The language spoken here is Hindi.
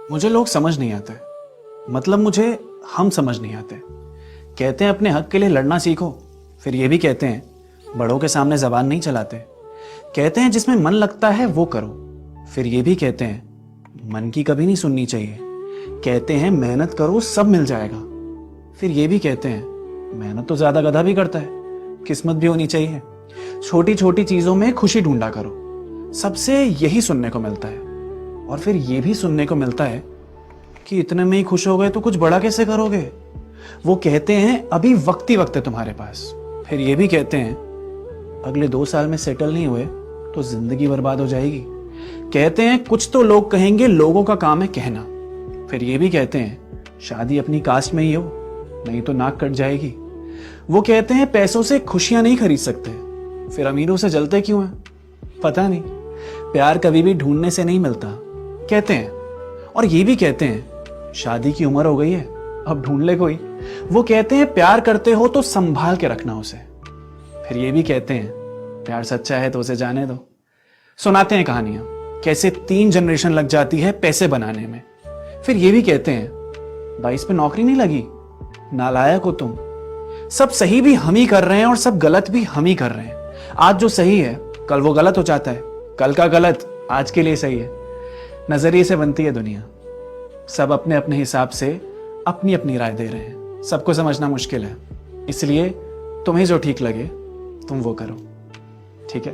मुझे लोग समझ नहीं आते, मतलब मुझे हम समझ नहीं आते। कहते हैं अपने हक के लिए लड़ना सीखो, फिर ये भी कहते हैं बड़ों के सामने जबान नहीं चलाते। कहते हैं जिसमें मन लगता है वो करो, फिर ये भी कहते हैं मन की कभी नहीं सुननी चाहिए। कहते हैं मेहनत करो सब मिल जाएगा, फिर ये भी कहते हैं मेहनत तो ज्यादा गधा भी करता है, किस्मत भी होनी चाहिए। छोटी छोटी चीजों में खुशी ढूंढा करो, सबसे यही सुनने को मिलता है। और फिर ये भी सुनने को मिलता है कि इतने में ही खुश हो गए तो कुछ बड़ा कैसे करोगे। वो कहते हैं अभी वक्त ही वक्त है तुम्हारे पास, फिर ये भी कहते हैं अगले 2 साल में सेटल नहीं हुए तो जिंदगी बर्बाद हो जाएगी। कहते हैं कुछ तो लोग कहेंगे, लोगों का काम है कहना, फिर ये भी कहते हैं शादी अपनी कास्ट में ही हो, नहीं तो नाक कट जाएगी। वो कहते हैं पैसों से खुशियां नहीं खरीद सकते, फिर अमीरों से जलते क्यों हैं पता नहीं। प्यार कभी भी ढूंढने से नहीं मिलता कहते हैं, और ये भी कहते हैं शादी की उम्र हो गई है अब ढूंढ ले कोई। वो कहते हैं प्यार करते हो तो संभाल के रखना उसे, फिर ये भी कहते हैं प्यार सच्चा है तो उसे जाने दो। सुनाते हैं कहानियां कैसे 3 जनरेशन लग जाती है पैसे बनाने में, फिर ये भी कहते हैं 22 पे नौकरी नहीं लगी, नालायक हो तुम। सब सही भी हम ही कर रहे हैं और सब गलत भी हम ही कर रहे हैं। आज जो सही है कल वो गलत हो जाता है, कल का गलत आज के लिए सही है। नजरिए से बनती है दुनिया, सब अपने अपने हिसाब से अपनी अपनी राय दे रहे हैं, सबको समझना मुश्किल है। इसलिए तुम्हें जो ठीक लगे तुम वो करो, ठीक है।